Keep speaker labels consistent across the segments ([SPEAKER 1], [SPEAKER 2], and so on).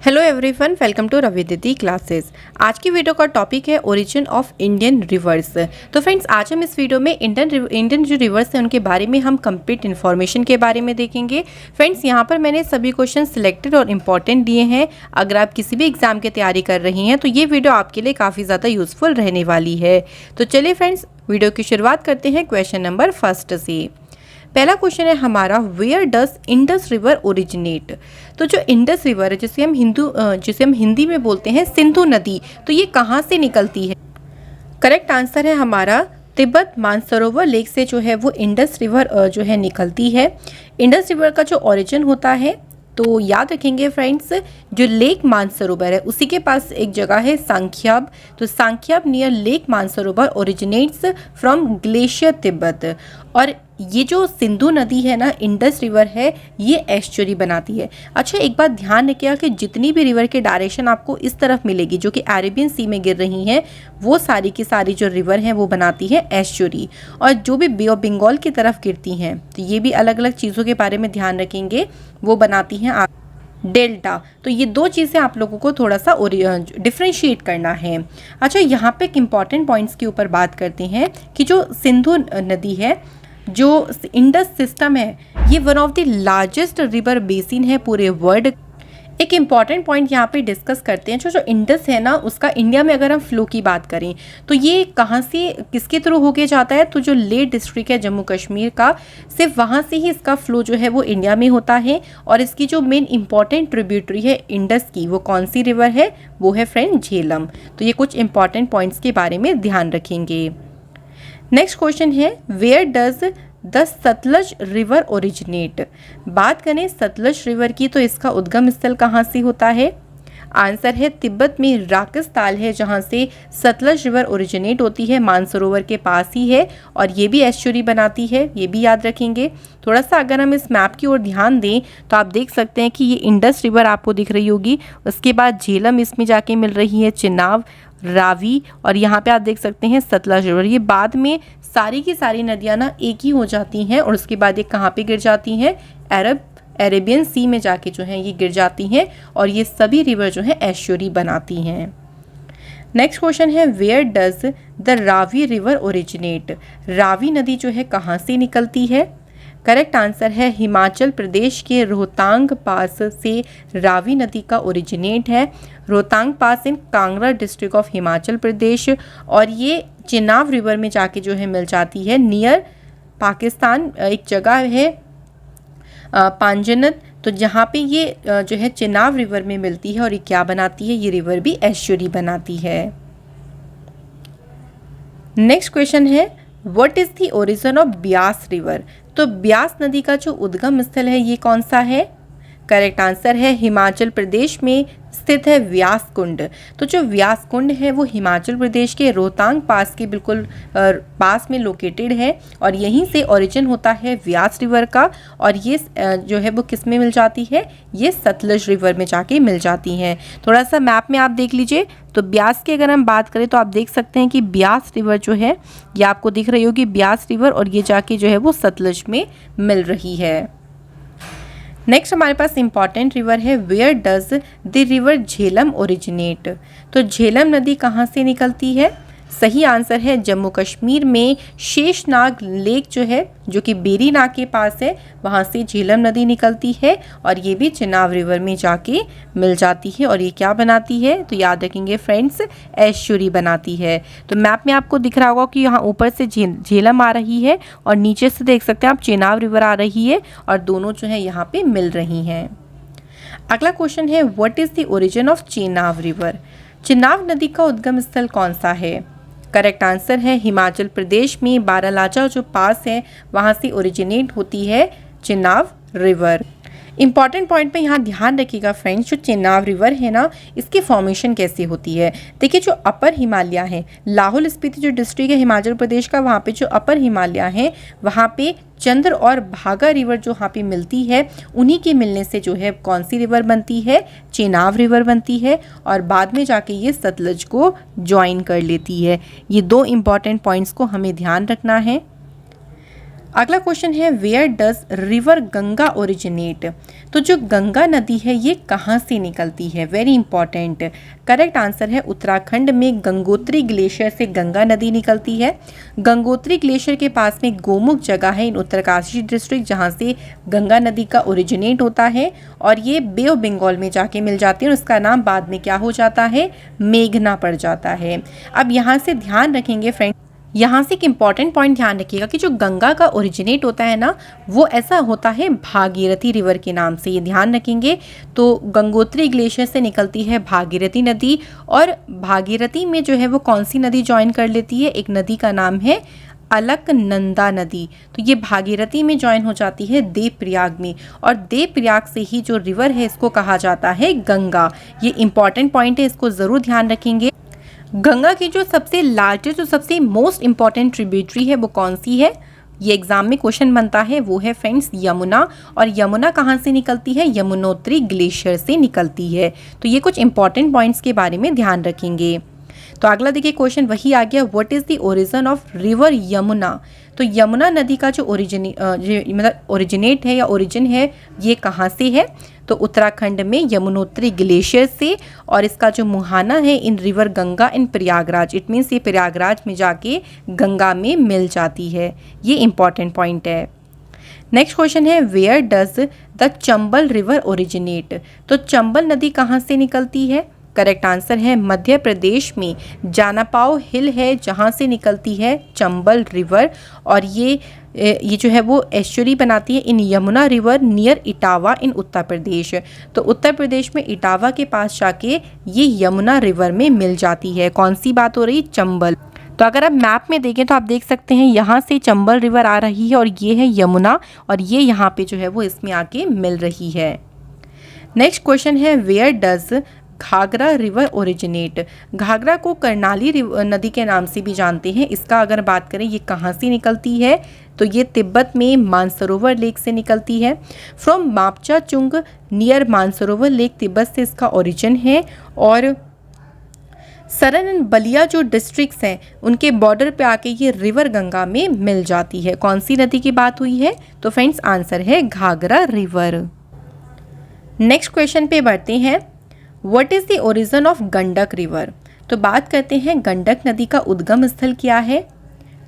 [SPEAKER 1] Hello everyone, welcome to रविदिति classes. आज की वीडियो का टॉपिक है ओरिजिन ऑफ इंडियन रिवर्स। तो फ्रेंड्स, आज हम इस वीडियो में इंडियन जो रिवर्स हैं उनके बारे में हम कंप्लीट इन्फॉर्मेशन के बारे में देखेंगे। फ्रेंड्स, यहाँ पर मैंने सभी क्वेश्चन सिलेक्टेड और इम्पॉर्टेंट दिए हैं। अगर आप किसी भी एग्जाम की तैयारी कर रही हैं तो ये वीडियो आपके लिए काफ़ी ज़्यादा यूजफुल रहने वाली है। तो चलिए फ्रेंड्स, वीडियो की शुरुआत करते हैं क्वेश्चन नंबर फर्स्ट से। पहला क्वेश्चन है हमारा, where does Indus river originate. तो जो इंडस रिवर है जिसे हम हिंदी में बोलते हैं सिंधु नदी, तो ये कहाँ से निकलती है? करेक्ट आंसर है हमारा तिब्बत मानसरोवर लेक से जो है वो इंडस रिवर जो है निकलती है। इंडस रिवर का जो ओरिजिन होता है, तो याद रखेंगे फ्रेंड्स, जो लेक मानसरोवर है उसी के पास एक जगह है सांख्याब। तो सांख्याब near lake Mansarovar originates from glacier Tibet. और ये जो सिंधु नदी है ना, इंडस रिवर है, ये एस्चुरी बनाती है। अच्छा, एक बात ध्यान रखिएगा कि जितनी भी रिवर के डायरेक्शन आपको इस तरफ मिलेगी जो कि अरेबियन सी में गिर रही हैं, वो सारी की सारी जो रिवर हैं वो बनाती है एस्चुरी। और जो भी बे ऑफ बंगाल की तरफ गिरती हैं, तो ये भी अलग अलग चीज़ों के बारे में ध्यान रखेंगे, वो बनाती हैं डेल्टा। तो ये दो चीज़ें आप लोगों को थोड़ा सा डिफ्रेंशिएट करना है। अच्छा, यहाँ पे एक इम्पॉर्टेंट पॉइंट्स के ऊपर बात करते हैं कि जो सिंधु नदी है, जो इंडस सिस्टम है, ये one of the largest river basin है पूरे वर्ल्ड। एक इम्पॉर्टेंट पॉइंट यहाँ पे डिस्कस करते हैं, जो इंडस है ना, उसका इंडिया में अगर हम फ्लो की बात करें तो ये कहाँ से किसके थ्रू होके जाता है? तो जो लेह डिस्ट्रिक्ट है जम्मू कश्मीर का, सिर्फ वहाँ से ही इसका फ्लो जो है वो इंडिया में होता है। और इसकी जो मेन इंपॉर्टेंट ट्रिब्यूटरी है इंडस की, वो कौन सी रिवर है? वो है फ्रेंड झेलम। तो ये कुछ इंपॉर्टेंट पॉइंट्स के बारे में ध्यान रखेंगे। नेक्स्ट क्वेश्चन है, where does the Sutlej river originate. बात करें सतलज रिवर की, तो इसका उद्गम स्थल कहाँ से होता है? आंसर है तिब्बत में राकस ताल है जहाँ से सतलज रिवर ओरिजिनेट होती है, मानसरोवर के पास ही है। और ये भी एस्चुरी बनाती है, ये भी याद रखेंगे। थोड़ा सा अगर हम इस मैप की ओर ध्यान दें तो आप देख सकते हैं कि ये इंडस रिवर आपको दिख रही होगी, उसके बाद झेलम इसमें जाके मिल रही है, चिनाब, रावी, और यहाँ पे आप देख सकते हैं सतलज रिवर। ये बाद में सारी की सारी नदियाँ ना एक ही हो जाती हैं और उसके बाद ये कहाँ पे गिर जाती हैं? अरेबियन सी में जाके जो है ये गिर जाती हैं। और ये सभी रिवर जो है एस्चुरी बनाती हैं। नेक्स्ट क्वेश्चन है, where does the Ravi river originate. Ravi नदी जो है कहाँ से निकलती है? करेक्ट आंसर है हिमाचल प्रदेश के रोहतांग पास से रावी नदी का ओरिजिनेट है। रोहतांग पास इन कांगड़ा डिस्ट्रिक्ट ऑफ हिमाचल प्रदेश। और ये चिनाब रिवर में जाके जो है मिल जाती है नियर पाकिस्तान। एक जगह है पांजनत, तो जहाँ पे ये जो है चिनाब रिवर में मिलती है। और ये क्या बनाती है? ये रिवर भी एस्चुरी बनाती है। नेक्स्ट क्वेश्चन है, what is the origin of Beas river. तो ब्यास नदी का जो उद्गम स्थल है ये कौन सा है? करेक्ट आंसर है हिमाचल प्रदेश में स्थित है व्यास कुंड। तो जो व्यास कुंड है वो हिमाचल प्रदेश के रोहतांग पास के बिल्कुल पास में लोकेटेड है। और यहीं से ओरिजिन होता है व्यास रिवर का। और ये जो है वो किस में मिल जाती है? ये सतलज रिवर में जाके मिल जाती हैं। थोड़ा सा मैप में आप देख लीजिए, तो ब्यास की अगर हम बात करें तो आप देख सकते हैं कि ब्यास रिवर जो है ये आपको दिख रही होगी, ब्यास रिवर, और ये जाके जो है वो सतलज में मिल रही है। नेक्स्ट हमारे पास इंपॉर्टेंट रिवर है, where does the river Jhelum originate. तो झेलम नदी कहाँ से निकलती है? सही आंसर है जम्मू कश्मीर में शेषनाग लेक जो है, जो कि बेरी नाग के पास है, वहाँ से झेलम नदी निकलती है। और ये भी चिनाब रिवर में जाके मिल जाती है। और ये क्या बनाती है? तो याद रखेंगे फ्रेंड्स, एस्चुरी बनाती है। तो मैप में आपको दिख रहा होगा कि यहाँ ऊपर से झेलम आ रही है और नीचे से देख सकते हैं आप चिनाब रिवर आ रही है, और दोनों जो है यहाँ पे मिल रही हैं। अगला क्वेश्चन है, what is the origin of Chenab river. Chenab नदी का उद्गम स्थल कौन सा है? करेक्ट आंसर है हिमाचल प्रदेश में बारालाचा जो पास है वहाँ से ओरिजिनेट होती है चिनाब रिवर। इंपॉर्टेंट पॉइंट पे यहाँ ध्यान रखिएगा फ्रेंड्स, जो चिनाब रिवर है ना, इसकी फॉर्मेशन कैसे होती है? देखिए, जो अपर हिमालय है, लाहौल स्पीति जो डिस्ट्रिक्ट है हिमाचल प्रदेश का, वहाँ पे जो अपर हिमालय है वहाँ पे चंद्र और भागा रिवर जो वहाँ पे मिलती है, उन्हीं के मिलने से जो है कौन सी रिवर बनती है? चेनाब रिवर बनती है। और बाद में जाके ये सतलज को ज्वाइन कर लेती है। ये दो इम्पॉर्टेंट पॉइंट्स को हमें ध्यान रखना है। अगला क्वेश्चन है where does river Ganga originate. तो जो गंगा नदी है ये कहाँ से निकलती है, वेरी इंपॉर्टेंट। करेक्ट आंसर है उत्तराखंड में गंगोत्री ग्लेशियर से गंगा नदी निकलती है। गंगोत्री ग्लेशियर के पास में गोमुख जगह है इन उत्तरकाशी डिस्ट्रिक्ट जहाँ से गंगा नदी का ओरिजिनेट होता है और ये बे ऑफ बंगाल में जाके मिल जाती है और उसका नाम बाद में क्या हो जाता है, मेघना पड़ जाता है। अब यहाँ से ध्यान रखेंगे फ्रेंड, यहाँ से एक इम्पॉर्टेंट पॉइंट ध्यान रखिएगा कि जो गंगा का ओरिजिनेट होता है ना वो ऐसा होता है भागीरथी रिवर के नाम से, ये ध्यान रखेंगे। तो गंगोत्री ग्लेशियर से निकलती है भागीरथी नदी और भागीरथी में जो है वो कौन सी नदी ज्वाइन कर लेती है, एक नदी का नाम है अलकनंदा नदी। तो ये भागीरथी में ज्वाइन हो जाती है देवप्रयाग में और देवप्रयाग से ही जो रिवर है इसको कहा जाता है गंगा। ये इंपॉर्टेंट पॉइंट है, इसको ज़रूर ध्यान रखेंगे। गंगा की जो सबसे लार्जेस्ट जो सबसे मोस्ट इम्पॉर्टेंट ट्रिब्यूटरी है वो कौन सी है, ये एग्जाम में क्वेश्चन बनता है, वो है फ्रेंड्स यमुना। और यमुना कहाँ से निकलती है, यमुनोत्री ग्लेशियर से निकलती है। तो ये कुछ इंपॉर्टेंट पॉइंट्स के बारे में ध्यान रखेंगे। तो अगला देखिए क्वेश्चन वही आ गया, what is the origin of river Yamuna. तो यमुना नदी का जो ओरिजिनेट है या ओरिजिन है ये कहाँ से है, तो उत्तराखंड में यमुनोत्री ग्लेशियर से। और इसका जो मुहाना है in river Ganga in Prayagraj, it means ये प्रयागराज में जाके गंगा में मिल जाती है। ये इंपॉर्टेंट पॉइंट है। नेक्स्ट क्वेश्चन है where does the Chambal river originate. तो चंबल नदी कहाँ से निकलती है, करेक्ट आंसर है मध्य प्रदेश में जानापाव हिल है जहाँ से निकलती है चंबल रिवर। और ये जो है वो एस्चुरी बनाती है इन यमुना रिवर नियर इटावा इन उत्तर प्रदेश। तो उत्तर प्रदेश में इटावा के पास जाके ये यमुना रिवर में मिल जाती है। कौन सी बात हो रही, चंबल। तो अगर आप मैप में देखें तो आप देख सकते हैं यहाँ से चंबल रिवर आ रही है और ये है यमुना और ये यहाँ पे जो है वो इसमें आके मिल रही है। नेक्स्ट क्वेश्चन है where does Ghaghara river originate. Ghaghara को कर्नाली नदी के नाम से भी जानते हैं। इसका अगर बात करें ये कहाँ से निकलती है, तो ये तिब्बत में मानसरोवर लेक से निकलती है। From Mapcha Chung near Mansarovar lake Tibet से इसका ओरिजिन है। और सरन एंड बलिया जो डिस्ट्रिक्ट्स हैं उनके बॉर्डर पे आके ये रिवर गंगा में मिल जाती है। कौन सी नदी की बात हुई है, तो फ्रेंड्स आंसर है घाघरा रिवर। नेक्स्ट क्वेश्चन पे बढ़ते हैं, what is the origin of Gandak river. तो बात करते हैं गंडक नदी का उद्गम स्थल क्या है।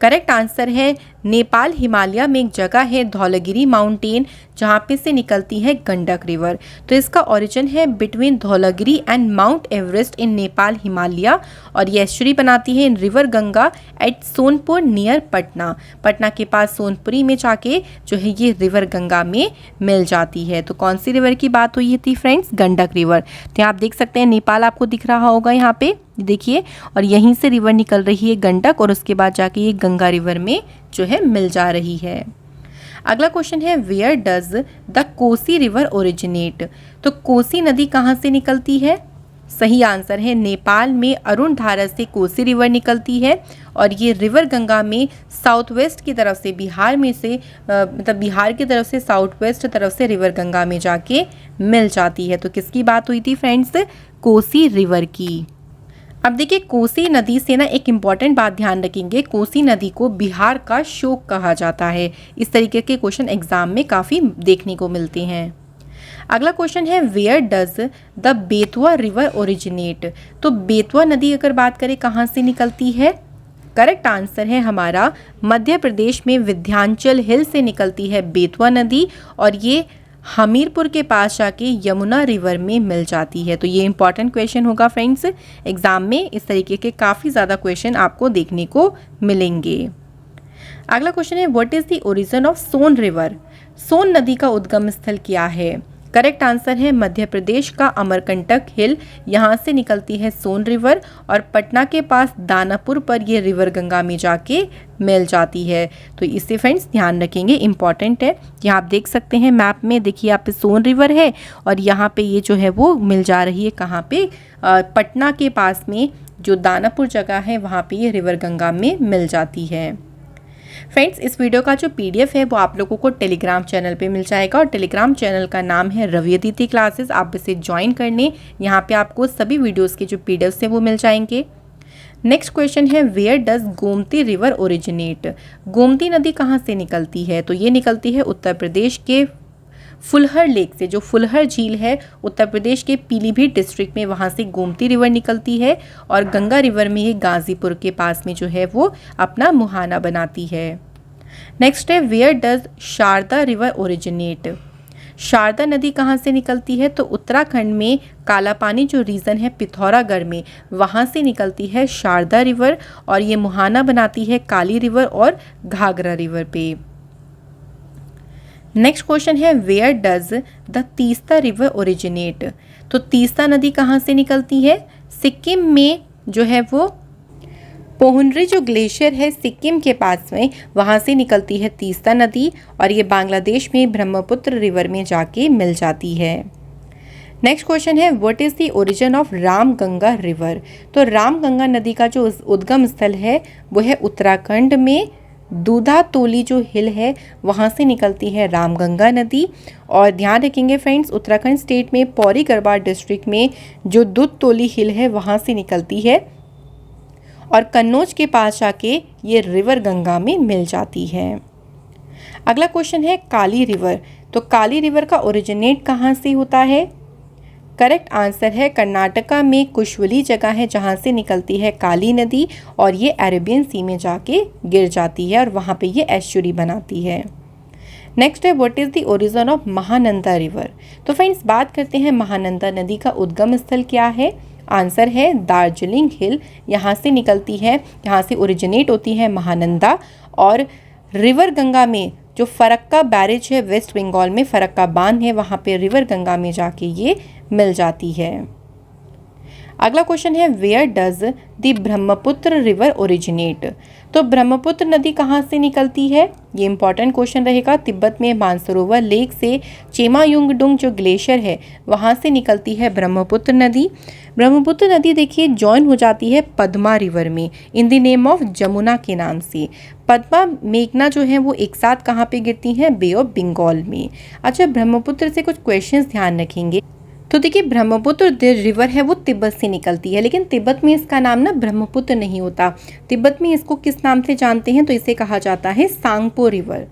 [SPEAKER 1] करेक्ट आंसर है नेपाल हिमालय में एक जगह है धौलागिरी माउंटेन जहाँ पे से निकलती है गंडक रिवर। तो इसका ओरिजिन है between Dhaulagiri and Mount Everest in Nepal Himalaya और ये एस्चुरी बनाती है in river Ganga at Sonpur near Patna. Patna के पास सोनपुरी में जाके जो है ये रिवर गंगा में मिल जाती है। तो कौन सी रिवर की बात हुई थी फ्रेंड्स, गंडक रिवर। तो आप देख सकते हैं नेपाल आपको दिख रहा होगा यहाँ पे, देखिए, और यहीं से रिवर निकल रही है गंडक और उसके बाद जाके ये गंगा रिवर में जो है मिल जा रही है। अगला क्वेश्चन है where does the Kosi river originate. तो कोसी नदी कहाँ से निकलती है, सही आंसर है नेपाल में अरुण धारा से कोसी रिवर निकलती है और ये रिवर गंगा में साउथ वेस्ट की तरफ से बिहार में से मतलब बिहार की तरफ से साउथ वेस्ट तरफ से रिवर गंगा में जाके मिल जाती है। तो किसकी बात हुई थी फ्रेंड्स, कोसी रिवर की। अब देखिए कोसी नदी से ना एक इम्पॉर्टेंट बात ध्यान रखेंगे, कोसी नदी को बिहार का शोक कहा जाता है। इस तरीके के क्वेश्चन एग्जाम में काफ़ी देखने को मिलते हैं। अगला क्वेश्चन है where does the Betwa river originate. तो बेतवा नदी अगर बात करें कहाँ से निकलती है, करेक्ट आंसर है हमारा मध्य प्रदेश में विंध्याचल हिल से निकलती है बेतवा नदी और ये हमीरपुर के पास जाके यमुना रिवर में मिल जाती है। तो ये इंपॉर्टेंट क्वेश्चन होगा फ्रेंड्स, एग्जाम में इस तरीके के काफ़ी ज़्यादा क्वेश्चन आपको देखने को मिलेंगे। अगला क्वेश्चन है what is the origin of Son river. Son नदी का उद्गम स्थल क्या है, करेक्ट आंसर है मध्य प्रदेश का अमरकंटक हिल, यहाँ से निकलती है सोन रिवर और पटना के पास दानापुर पर ये रिवर गंगा में जाके मिल जाती है। तो इससे फ्रेंड्स ध्यान रखेंगे, इंपॉर्टेंट है। यहाँ आप देख सकते हैं मैप में, देखिए यहाँ पे सोन रिवर है और यहाँ पे ये जो है वो मिल जा रही है कहाँ पे, पटना के पास में जो दानापुर जगह है वहाँ पे ये रिवर गंगा में मिल जाती है। फ्रेंड्स इस वीडियो का जो पीडीएफ है वो आप लोगों को टेलीग्राम चैनल पे मिल जाएगा और टेलीग्राम चैनल का नाम है रवि अदिति क्लासेस। आप इसे ज्वाइन करने यहाँ पे आपको सभी वीडियोस के जो पीडीएफ है वो मिल जाएंगे। नेक्स्ट क्वेश्चन है where does Gomti river originate. Gomti नदी कहाँ से निकलती है? तो ये निकलती है उत्तर प्रदेश के फुलहर लेक से। जो फुलहर झील है उत्तर प्रदेश के पीलीभीत डिस्ट्रिक्ट में, वहाँ से गोमती रिवर निकलती है और गंगा रिवर में ये गाजीपुर के पास में जो है वो अपना मुहाना बनाती है। नेक्स्ट है where does Sharda river originate. Sharda नदी कहाँ से निकलती है? तो उत्तराखंड में कालापानी जो रीजन है पिथौरागढ़ में, वहाँ से निकलती है शारदा रिवर और ये मुहाना बनाती है काली रिवर और घाघरा रिवर पे। नेक्स्ट क्वेश्चन है where does the Teesta river originate. तो तीस्ता नदी कहाँ से निकलती है? सिक्किम में जो है वो पोहनरी जो ग्लेशियर है सिक्किम के पास में, वहाँ से निकलती है तीस्ता नदी और ये बांग्लादेश में ब्रह्मपुत्र रिवर में जाके मिल जाती है। नेक्स्ट क्वेश्चन है what is the origin of Ramganga river. तो रामगंगा नदी का जो उद्गम स्थल है वो है उत्तराखंड में दूधातोली जो हिल है वहाँ से निकलती है रामगंगा नदी। और ध्यान रखेंगे फ्रेंड्स, उत्तराखंड स्टेट में पौड़ी गढ़वाल डिस्ट्रिक्ट में जो दूधतोली हिल है वहाँ से निकलती है और कन्नौज के पास जाके ये रिवर गंगा में मिल जाती है। अगला क्वेश्चन है काली रिवर। तो काली रिवर का ओरिजिनेट कहाँ से होता है? करेक्ट आंसर है कर्नाटका में कुशवली जगह है जहाँ से निकलती है काली नदी और ये अरेबियन सी में जाके गिर जाती है और वहाँ पे ये एस्चुरी बनाती है। नेक्स्ट है what is the origin of Mahananda river. तो फ्रेंड्स बात करते हैं महानंदा नदी का उद्गम स्थल क्या है। आंसर है दार्जिलिंग हिल, यहाँ से निकलती है, यहाँ से ओरिजिनेट होती है महानंदा और रिवर गंगा में जो फरक्का बैरेज है वेस्ट बंगाल में, फरक्का बांध है, वहाँ पे रिवर गंगा में जाके ये मिल जाती है। अगला क्वेश्चन है where does the Brahmaputra river originate. तो ब्रह्मपुत्र नदी कहाँ से निकलती है? ये इंपॉर्टेंट क्वेश्चन रहेगा। तिब्बत में मानसरोवर लेक से चेमायुंगडुंग जो ग्लेशियर है वहाँ से निकलती है ब्रह्मपुत्र नदी। ब्रह्मपुत्र नदी देखिए जॉइन हो जाती है पद्मा रिवर में in the name of Jamuna के नाम से। पद्मा मेघना जो है वो एक साथ कहाँ पे गिरती हैं? बे ऑफ बंगाल में। अच्छा, ब्रह्मपुत्र से कुछ क्वेश्चंस ध्यान रखेंगे। तो देखिए ब्रह्मपुत्र रिवर है वो तिब्बत से निकलती है, लेकिन तिब्बत में इसका नाम ना ब्रह्मपुत्र नहीं होता। तिब्बत में इसको किस नाम से जानते हैं? तो इसे कहा जाता है सांगपो रिवर।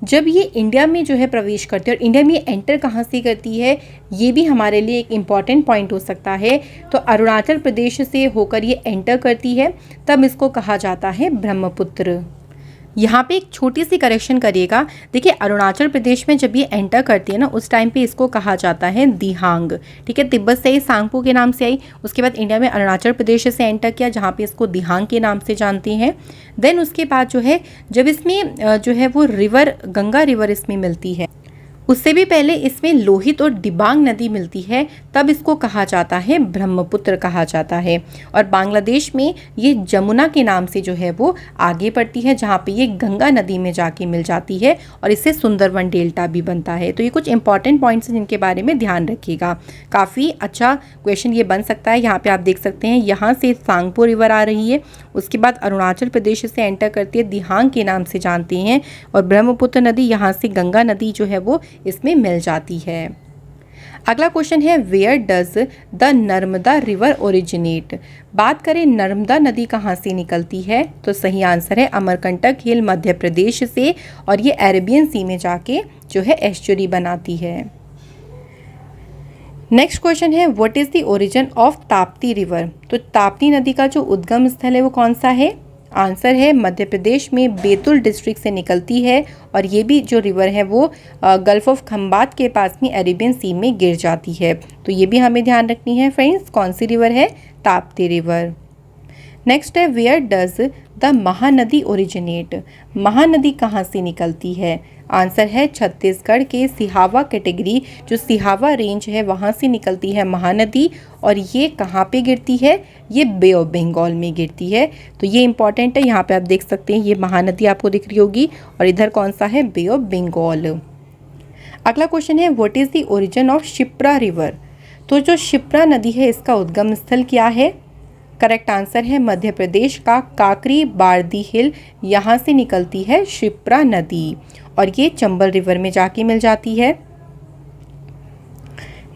[SPEAKER 1] जब ये इंडिया में जो है प्रवेश करती है और इंडिया में एंटर कहाँ से करती है, ये भी हमारे लिए एक इम्पॉर्टेंट पॉइंट हो सकता है। तो अरुणाचल प्रदेश से होकर ये एंटर करती है, तब इसको कहा जाता है ब्रह्मपुत्र। यहाँ पे एक छोटी सी करेक्शन करिएगा। देखिए अरुणाचल प्रदेश में जब ये एंटर करती है ना, उस टाइम पे इसको कहा जाता है दिहांग। ठीक है, तिब्बत से ही सांगपो के नाम से आई, उसके बाद इंडिया में अरुणाचल प्रदेश से एंटर किया जहाँ पे इसको दिहांग के नाम से जानते हैं। देन उसके बाद जो है जब इसमें जो है वो रिवर गंगा रिवर इसमें मिलती है, उससे भी पहले इसमें लोहित और दिबांग नदी मिलती है, तब इसको कहा जाता है ब्रह्मपुत्र कहा जाता है। और बांग्लादेश में ये जमुना के नाम से जो है वो आगे बढ़ती है, जहाँ पे ये गंगा नदी में जाके मिल जाती है और इससे सुंदरवन डेल्टा भी बनता है। तो ये कुछ इंपॉर्टेंट पॉइंट्स हैं जिनके बारे में ध्यान रखिएगा। काफ़ी अच्छा क्वेश्चन ये बन सकता है। यहाँ पर आप देख सकते हैं यहाँ से सांगपो रिवर आ रही है, उसके बाद अरुणाचल प्रदेश से एंटर करती है, दिहांग के नाम से जानते हैं, और ब्रह्मपुत्र नदी यहाँ से गंगा नदी जो है वो इसमें मिल जाती है। अगला क्वेश्चन है where does the Narmada river originate. बात करें नर्मदा नदी कहाँ से निकलती है, तो सही आंसर है अमरकंटक हिल मध्य प्रदेश से, और ये अरेबियन सी में जाके जो है एस्चुरी बनाती है। नेक्स्ट क्वेश्चन है what is the origin of Tapti river. तो ताप्ती नदी का जो उद्गम स्थल है वो कौन सा है? आंसर है मध्य प्रदेश में बैतूल डिस्ट्रिक्ट से निकलती है, और ये भी जो रिवर है वो गल्फ ऑफ खंबात के पास में अरेबियन सी में गिर जाती है। तो ये भी हमें ध्यान रखनी है फ्रेंड्स। कौन सी रिवर है? ताप्ती रिवर। नेक्स्ट है where does the Mahanadi originate. Mahanadi कहाँ से निकलती है? आंसर है छत्तीसगढ़ के सिहावा कैटेगरी जो सिहावा रेंज है वहाँ से निकलती है महानदी, और ये कहाँ पे गिरती है? ये बे ऑफ बंगाल में गिरती है। तो ये इंपॉर्टेंट है। यहाँ पे आप देख सकते हैं ये महानदी आपको दिख रही होगी, और इधर कौन सा है? बे ऑफ बंगाल। अगला क्वेश्चन है what is the origin of Shipra river. तो जो शिप्रा नदी है इसका उद्गम स्थल क्या है? करेक्ट आंसर है मध्य प्रदेश का काकरी बारदी हिल, यहाँ से निकलती है शिप्रा नदी, और ये चंबल रिवर में जाके मिल जाती है।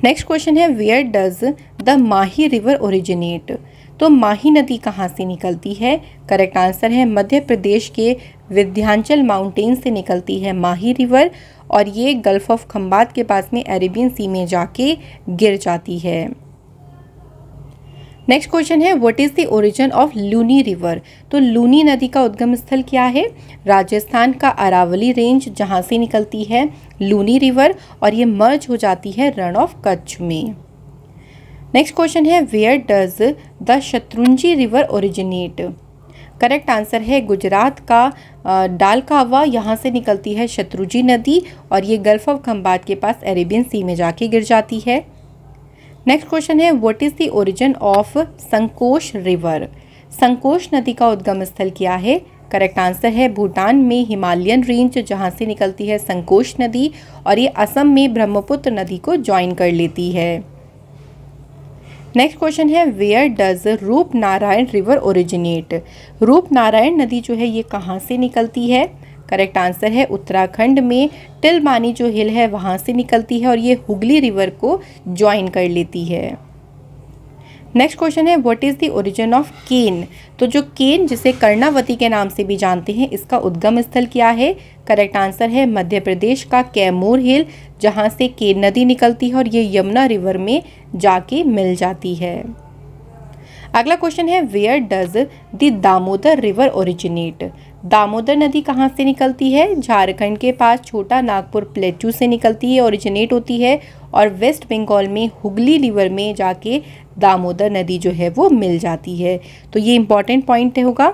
[SPEAKER 1] नेक्स्ट क्वेश्चन है where does the Mahi river originate. तो माही नदी कहाँ से निकलती है? करेक्ट आंसर है मध्य प्रदेश के विंध्याचल माउंटेन से निकलती है माही रिवर, और ये गल्फ ऑफ खंबात के पास में अरेबियन सी में जाके गिर जाती है। नेक्स्ट क्वेश्चन है what is the origin of Luni river? तो लूनी नदी का उद्गम स्थल क्या है? राजस्थान का अरावली रेंज जहाँ से निकलती है लूनी रिवर, और ये मर्ज हो जाती है रण ऑफ कच्छ में। नेक्स्ट क्वेश्चन है where does the Shatrunji river originate? Correct answer है गुजरात का डालकावा, यहाँ से निकलती है शत्रुंजी नदी, और ये गल्फ ऑफ खंबात के पास अरेबियन सी में जाके गिर जाती है। नेक्स्ट क्वेश्चन है what is the origin of Sankosh river? Sankosh नदी का उद्गम स्थल क्या है? करेक्ट आंसर है भूटान में हिमालयन रेंज जहाँ से निकलती है संकोश नदी, और ये असम में ब्रह्मपुत्र नदी को ज्वाइन कर लेती है। नेक्स्ट क्वेश्चन है where does Rupnarayan river originate? Rupnarayan नदी जो है ये कहाँ से निकलती है? करेक्ट आंसर है उत्तराखंड में तिलमानी जो हिल है वहाँ से निकलती है, और ये हुगली रिवर को ज्वाइन कर लेती है। नेक्स्ट क्वेश्चन है what is the origin of Ken? तो जो केन जिसे कर्णावती के नाम से भी जानते हैं, इसका उद्गम स्थल क्या है? करेक्ट आंसर है मध्य प्रदेश का कैमूर हिल, जहाँ से केन नदी निकलती है, और ये यमुना रिवर में जाके मिल जाती है। अगला क्वेश्चन है where does the Damodar river originate? Damodar नदी कहाँ से निकलती है? झारखंड के पास छोटा नागपुर प्लेटू से निकलती है, ओरिजिनेट होती है, और वेस्ट बंगाल में हुगली रिवर में जाके दामोदर नदी जो है वो मिल जाती है। तो ये इंपॉर्टेंट पॉइंट होगा।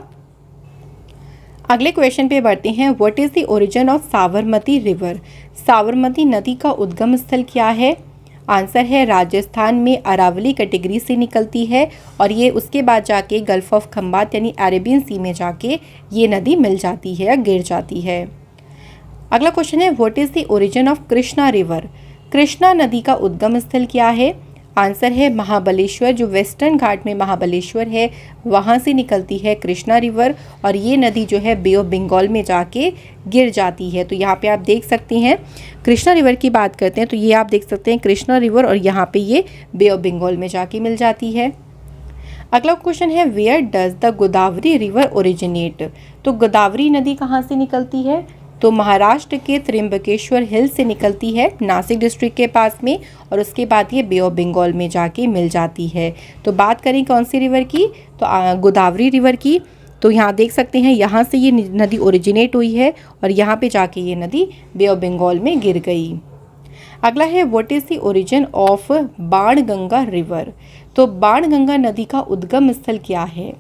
[SPEAKER 1] अगले क्वेश्चन पे बढ़ते हैं what is the origin of Sabarmati river? Sabarmati नदी का उद्गम स्थल क्या है? आंसर है राजस्थान में अरावली कैटेगरी से निकलती है, और ये उसके बाद जाके गल्फ ऑफ खंबात यानी अरेबियन सी में जाके ये नदी मिल जाती है या गिर जाती है। अगला क्वेश्चन है what is the origin of Krishna river? Krishna नदी का उद्गम स्थल क्या है? आंसर है महाबलेश्वर, जो वेस्टर्न घाट में महाबलेश्वर है वहाँ से निकलती है कृष्णा रिवर, और ये नदी जो है बे ऑफ बंगाल में जाके गिर जाती है। तो यहाँ पे आप देख सकते हैं कृष्णा रिवर की बात करते हैं तो ये आप देख सकते हैं कृष्णा रिवर, और यहाँ पे ये बे ऑफ बंगाल में जाके मिल जाती है। अगला क्वेश्चन है where does the Godavari river originate? तो गोदावरी नदी कहाँ से निकलती है? तो महाराष्ट्र के त्र्यंबकेश्वर हिल से निकलती है नासिक डिस्ट्रिक्ट के पास में, और उसके बाद ये बे ऑफ बंगाल में जाके मिल जाती है। तो बात करें कौन सी रिवर की? तो गोदावरी रिवर की। तो यहाँ देख सकते हैं यहाँ से ये नदी ओरिजिनेट हुई है, और यहाँ पे जाके ये नदी बे ऑफ बंगाल में गिर गई। अगला है what is the origin of Banganga river? तो बाणगंगा नदी का उद्गम स्थल क्या है?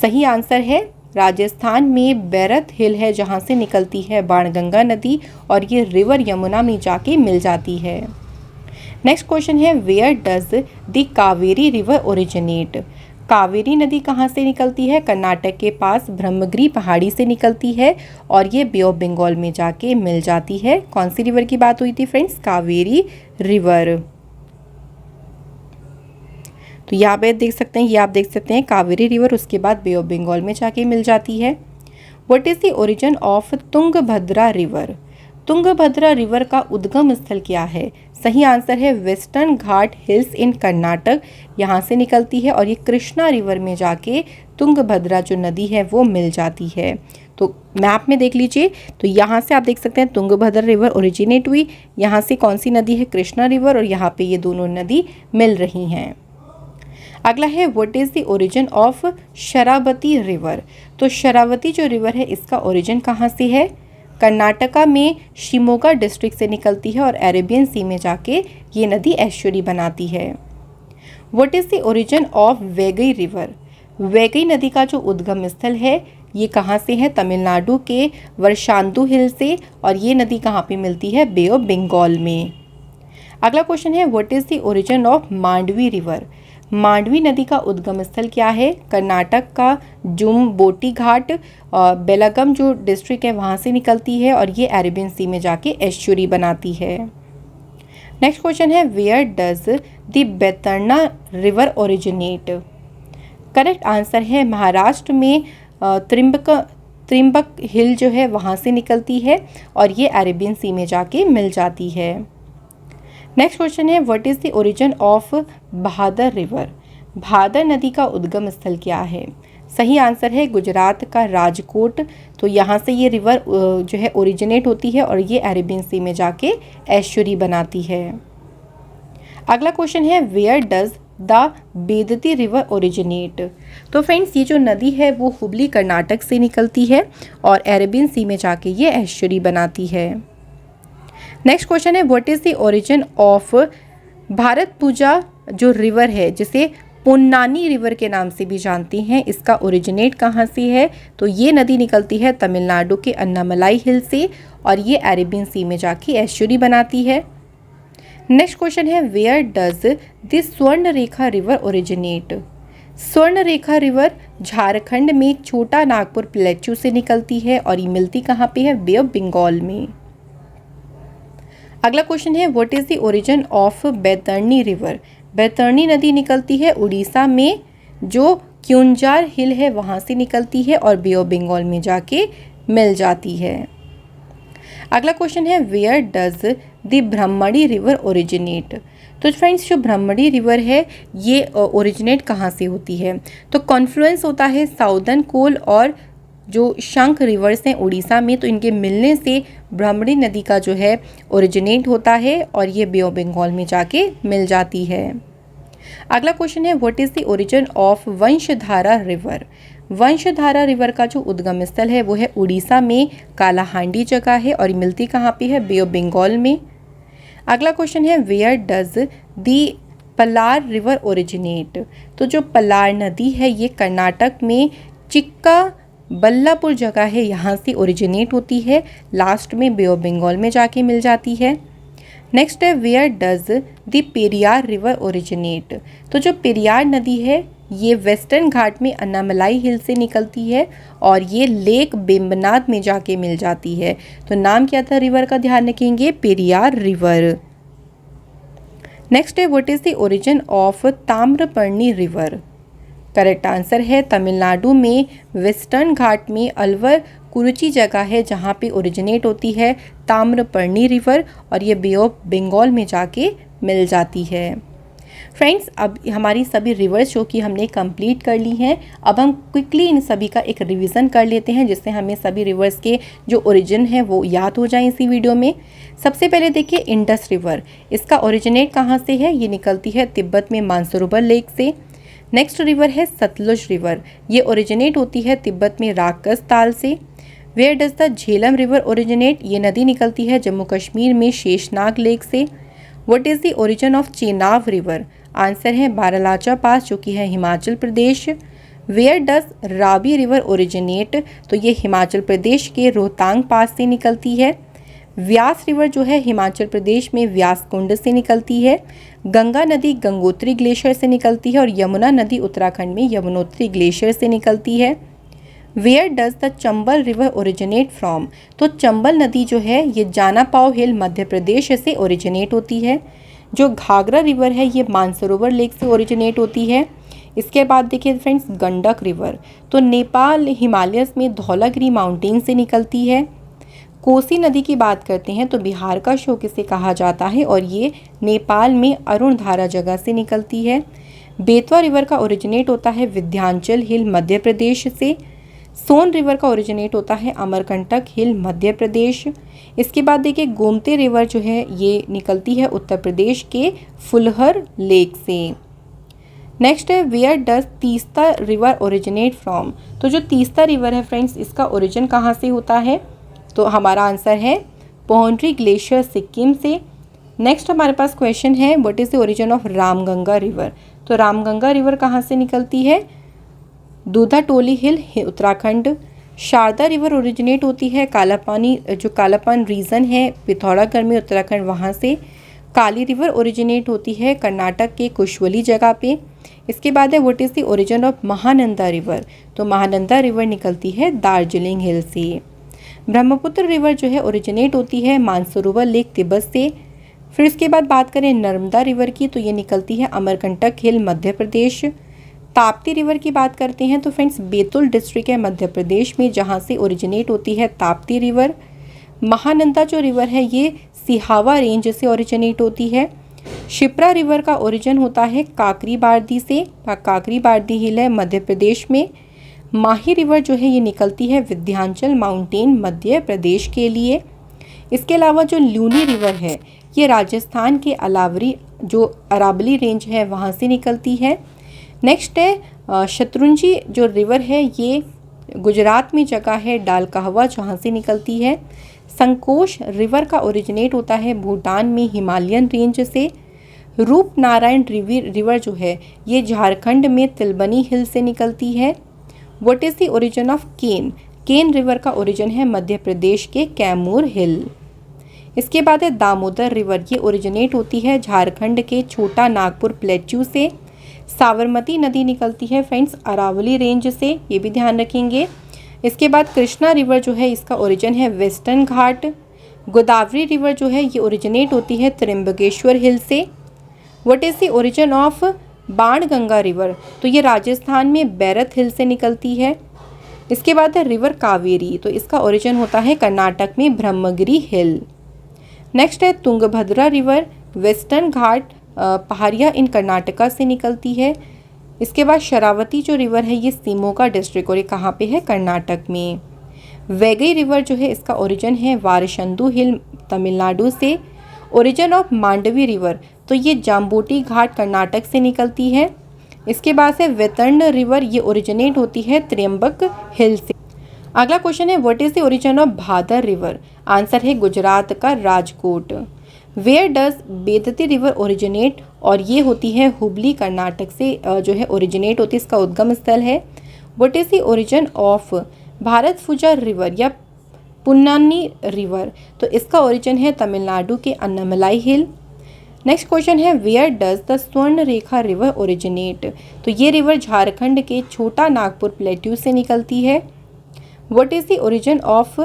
[SPEAKER 1] सही आंसर है राजस्थान में बैरत हिल है जहाँ से निकलती है बाणगंगा नदी, और ये रिवर यमुना में जाके मिल जाती है। नेक्स्ट क्वेश्चन है where does the Kaveri river originate? Kaveri नदी कहाँ से निकलती है? कर्नाटक के पास ब्रह्मगिरी पहाड़ी से निकलती है, और ये बे ऑफ बंगाल में जाके मिल जाती है। कौन सी रिवर की बात हुई थी फ्रेंड्स? कावेरी रिवर। तो यहाँ पे देख सकते हैं, ये आप देख सकते हैं कावेरी रिवर, उसके बाद बे ऑफ बंगाल में जाके मिल जाती है। What is the origin of Tungabhadra river? Tungabhadra river का उद्गम स्थल क्या है? सही आंसर है वेस्टर्न घाट हिल्स इन कर्नाटक, यहाँ से निकलती है, और ये कृष्णा रिवर में जाके तुंगभद्रा जो नदी है वो मिल जाती है। तो मैप में देख लीजिए, तो यहाँ से आप देख सकते हैं तुंगभद्रा रिवर ओरिजिनेट हुई, यहाँ से कौन सी नदी है? कृष्णा रिवर, और यहाँ पे ये दोनों नदी मिल रही हैं। अगला है what is the origin of Sharavati river? तो शरावती जो रिवर है इसका ओरिजिन कहाँ से है? कर्नाटका में शिमोगा डिस्ट्रिक्ट से निकलती है, और अरेबियन सी में जाके ये नदी एस्चुरी बनाती है। What is the origin of Vaigai river? Vaigai नदी का जो उद्गम स्थल है ये कहाँ से है? तमिलनाडु के वर्शांतु हिल से, और ये नदी कहाँ पे मिलती है? बे ऑफ बंगाल में। अगला क्वेश्चन है what is the origin of Mandovi river? Mandovi नदी का उद्गम स्थल क्या है? कर्नाटक का जुमबोटी घाट बेलागम जो डिस्ट्रिक्ट है वहाँ से निकलती है, और ये अरेबियन सी में जाके एस्चुरी बनाती है। नेक्स्ट क्वेश्चन है where does the Baitarna river originate? Correct answer है महाराष्ट्र में त्रिम्बक हिल जो है वहाँ से निकलती है, और ये अरेबियन सी में जाके मिल जाती है। नेक्स्ट क्वेश्चन है what is the origin of Bahadur river? Bhadar नदी का उद्गम स्थल क्या है? सही आंसर है गुजरात का राजकोट। तो यहाँ से ये रिवर जो है ओरिजिनेट होती है और ये अरेबियन सी में जाके एस्चुरी बनाती है। अगला क्वेश्चन है where does the Bedti river originate? तो फ्रेंड्स ये जो नदी है वो हुबली कर्नाटक से निकलती है और अरेबियन सी में जाके ये एस्चुरी बनाती है। नेक्स्ट क्वेश्चन है what is the origin of Bharathapuzha जो रिवर है, जिसे पुन्नानी रिवर के नाम से भी जानते हैं, इसका ओरिजिनेट कहाँ से है? तो ये नदी निकलती है तमिलनाडु के अन्नामलाई हिल से और ये अरेबियन सी में जाके एस्चुरी बनाती है। नेक्स्ट क्वेश्चन है where does the Swarnarekha river originate? स्वर्ण रेखा रिवर झारखंड में छोटा नागपुर प्लेटू से निकलती है और ये मिलती कहाँ पे है? बे ऑफ बंगाल में। अगला क्वेश्चन है what is the origin of Baitarani river? Baitarani नदी निकलती है उड़ीसा में, जो क्यूंजार हिल है वहाँ से निकलती है और बे ऑफ बंगाल में जाके मिल जाती है। अगला क्वेश्चन है where does the Brahmani river originate? तो फ्रेंड्स जो ब्रह्मणी रिवर है ये ओरिजिनेट कहाँ से होती है? तो कॉन्फ्लुएंस होता है साउदर्न कोल और जो शंख रिवर्स हैं उड़ीसा में, तो इनके मिलने से ब्रह्मणी नदी का जो है ओरिजिनेट होता है और ये बे ऑफ बंगाल में जाके मिल जाती है। अगला क्वेश्चन है what is the origin of Vansadhara river? Vansadhara river का जो उद्गम स्थल है वो है उड़ीसा में कालाहांडी जगह है और मिलती कहाँ पे है? बे ऑफ बंगाल में। अगला क्वेश्चन है where does the Palar river originate? तो जो पलार नदी है ये कर्नाटक में चिक्का बल्लापुर जगह है, यहाँ से ओरिजिनेट होती है, लास्ट में बे ऑफ बंगाल में जाके मिल जाती है। नेक्स्ट है where does the Periyar river originate? तो जो पेरियार नदी है ये वेस्टर्न घाट में अन्नामलाई हिल से निकलती है और ये लेक बेम्बनाद में जाके मिल जाती है। तो नाम क्या था रिवर का? ध्यान रखेंगे, पेरियार रिवर। नेक्स्ट है what is the origin of Tamraparni river? Correct answer है तमिलनाडु में वेस्टर्न घाट में अलवर कुरुची जगह है जहाँ पे ओरिजिनेट होती है ताम्रपर्णी रिवर और ये बे ऑफ बंगाल में जाके मिल जाती है। फ्रेंड्स अब हमारी सभी रिवर्स जो कि हमने कंप्लीट कर ली हैं, अब हम क्विकली इन सभी का एक रिवीजन कर लेते हैं जिससे हमें सभी रिवर्स के जो ओरिजिन है वो याद हो जाए इसी वीडियो में। सबसे पहले देखिए इंडस रिवर, इसका ओरिजिनेट कहाँ से है? ये निकलती है तिब्बत में मानसरोवर लेक से। नेक्स्ट रिवर है सतलुज रिवर, ये ओरिजिनेट होती है तिब्बत में राकस ताल से। Where does the Jhelum river originate? ये नदी निकलती है जम्मू कश्मीर में शेषनाग लेक से। What is the origin of Chenab river? Answer है बारालाचा पास जो कि है Himachal Pradesh. Where does Ravi river originate? तो ये हिमाचल प्रदेश के रोहतांग पास से निकलती है। व्यास रिवर जो है हिमाचल प्रदेश में व्यास कुंड से निकलती है। गंगा नदी गंगोत्री ग्लेशियर से निकलती है और यमुना नदी उत्तराखंड में यमुनोत्री ग्लेशियर से निकलती है। Where does the Chambal river originate from? तो चंबल नदी जो है ये जानापाव हिल मध्य प्रदेश से ओरिजिनेट होती है। जो घाघरा रिवर है ये मानसरोवर लेक से ओरिजिनेट होती है। इसके बाद देखिए फ्रेंड्स गंडक रिवर, तो नेपाल हिमालयस में धौलागिरी माउंटेन से निकलती है। कोसी नदी की बात करते हैं तो बिहार का शोक इसे कहा जाता है और ये नेपाल में अरुणधारा जगह से निकलती है। बेतवा रिवर का ओरिजिनेट होता है विंध्याचल हिल मध्य प्रदेश से। सोन रिवर का ओरिजिनेट होता है अमरकंटक हिल मध्य प्रदेश। इसके बाद देखिए गोमती रिवर जो है ये निकलती है उत्तर प्रदेश के फुलहर लेक से। नेक्स्ट है where does Teesta river originate from? तो जो तीस्ता रिवर है फ्रेंड्स इसका ओरिजिन कहाँ से होता है? तो हमारा आंसर है पोहनरी ग्लेशियर सिक्किम से। नेक्स्ट हमारे पास क्वेश्चन है what is the origin of Ramganga river? तो रामगंगा रिवर कहाँ से निकलती है? दूधाटोली हिल उत्तराखंड। शारदा रिवर ओरिजिनेट होती है कालापानी जो कालापान रीजन है पिथौरागढ़ में उत्तराखंड वहाँ से। काली रिवर ओरिजिनेट होती है कर्नाटक के कुशवली जगह पे। इसके बाद है what is the origin of Mahananda river? तो महानंदा रिवर निकलती है दार्जिलिंग हिल से। ब्रह्मपुत्र रिवर जो है ओरिजिनेट होती है मानसरोवर लेक तिब्बत से। फिर इसके बाद बात करें नर्मदा रिवर की तो ये निकलती है अमरकंटक हिल मध्य प्रदेश। ताप्ती रिवर की बात करते हैं तो फ्रेंड्स बैतूल डिस्ट्रिक्ट है मध्य प्रदेश में जहाँ से ओरिजिनेट होती है ताप्ती रिवर। महानंदा जो रिवर है ये सिहावा रेंज से ओरिजिनेट होती है। शिप्रा रिवर का ओरिजिन होता है काकरी बारदी से। काकरी बारदी हिल है मध्य प्रदेश में। माही रिवर जो है ये निकलती है विंध्याचल माउंटेन मध्य प्रदेश के लिए। इसके अलावा जो लूनी रिवर है ये राजस्थान के जो अरावली रेंज है वहाँ से निकलती है। नेक्स्ट है शत्रुंजी जो रिवर है ये गुजरात में जगह है डालकाहवा जहाँ से निकलती है। संकोश रिवर का ओरिजिनेट होता है भूटान में हिमालयन रेंज से। रूपनारायण रिवर जो है ये झारखंड में तिलबनी हिल से निकलती है। What is the origin of Ken? Ken river का ओरिजिन है मध्य प्रदेश के कैमूर हिल। इसके बाद है दामोदर रिवर, ये ओरिजिनेट होती है झारखंड के छोटा नागपुर प्लेट्यू से। साबरमती नदी निकलती है फ्रेंड्स अरावली रेंज से, ये भी ध्यान रखेंगे। इसके बाद कृष्णा रिवर जो है इसका ओरिजिन है वेस्टर्न घाट। गोदावरी रिवर जो है ये ओरिजिनेट होती है त्र्यंबकेश्वर हिल से। What is the origin of Banganga river? तो ये राजस्थान में बैरत हिल से निकलती है। इसके बाद है रिवर कावेरी, तो इसका ओरिजिन होता है कर्नाटक में ब्रह्मगिरी हिल। नेक्स्ट है तुंगभद्रा रिवर, वेस्टर्न घाट पहाड़िया इन कर्नाटका से निकलती है। इसके बाद शरावती जो रिवर है ये शिमोगा डिस्ट्रिक्ट और ये कहाँ पे है? कर्नाटक में। वैगई रिवर जो है इसका ओरिजिन है वारशंदू हिल तमिलनाडु से। ओरिजिन ऑफ मांडवी रिवर, तो ये जाम्बोटी घाट कर्नाटक से निकलती है। इसके बाद से वेतर्ण रिवर, ये ओरिजिनेट होती है त्र्यंबक हिल से। अगला क्वेश्चन है what is the origin of Bhadar river? Answer है गुजरात का Rajkot. Where does Bedti river originate? और ये होती है हुबली कर्नाटक से जो है ओरिजिनेट होती है, इसका उद्गम स्थल है। What is the origin of Bharathapuzha river या पुन्नानी रिवर? तो इसका ओरिजिन है तमिलनाडु के अन्नामलाई हिल। नेक्स्ट क्वेश्चन है where does the Swarnarekha river originate? तो ये रिवर झारखंड के छोटा नागपुर प्लेट्यू से निकलती है। What is the origin of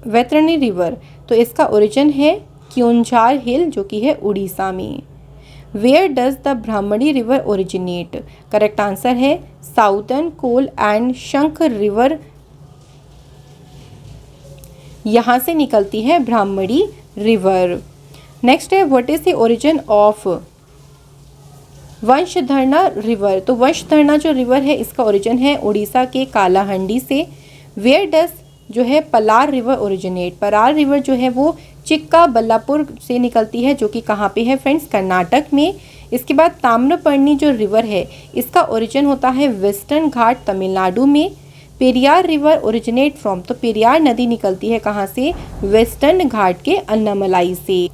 [SPEAKER 1] Vaitarani river? तो इसका ओरिजिन है क्योंझार हिल जो कि है उड़ीसा में। Where does the Brahmani river originate? Correct answer है southern Koel and Sankh river, यहाँ से निकलती है ब्राह्मणी रिवर। नेक्स्ट है what is the origin of Vamsadhara river? तो वंशधरना जो रिवर है इसका ओरिजिन है उड़ीसा के कालाहंडी से। वेयर डज जो है Palar river originate? Palar river जो है वो चिक्काबल्लापुर से निकलती है जो कि कहाँ पे है फ्रेंड्स? कर्नाटक में। इसके बाद ताम्रपर्णी जो रिवर है इसका ओरिजिन होता है वेस्टर्न घाट तमिलनाडु में। Periyar river originate from? तो पेरियार नदी निकलती है कहाँ से? वेस्टर्न घाट के अन्नामलाई से।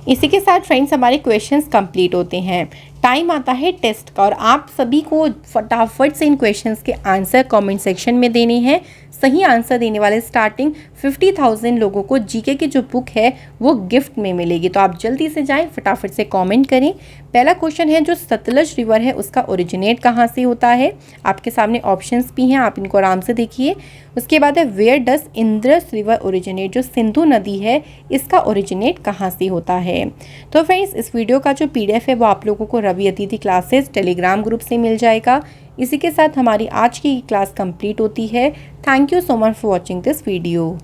[SPEAKER 1] इसी के साथ फ्रेंड्स हमारे क्वेश्चंस कंप्लीट होते हैं। टाइम आता है टेस्ट का और आप सभी को फटाफट से इन क्वेश्चंस के आंसर कमेंट सेक्शन में देने हैं। सही आंसर देने वाले स्टार्टिंग 50,000 लोगों को जीके की जो बुक है वो गिफ्ट में मिलेगी, तो आप जल्दी से जाएं, फटाफट से कमेंट करें। पहला क्वेश्चन है जो सतलज रिवर है उसका ओरिजिनेट कहाँ से होता है? आपके सामने ऑप्शंस भी हैं, आप इनको आराम से देखिए। उसके बाद है वेयर डज इंद्रस रिवर ओरिजिनेट? जो सिंधु नदी है इसका ओरिजिनेट कहाँ से होता है? तो फ्रेंड्स इस वीडियो का जो PDF है वो आप लोगों को रवि अतिथि क्लासेस टेलीग्राम ग्रुप से मिल जाएगा। इसी के साथ हमारी आज की क्लास कंप्लीट होती है। Thank you so much for watching this video.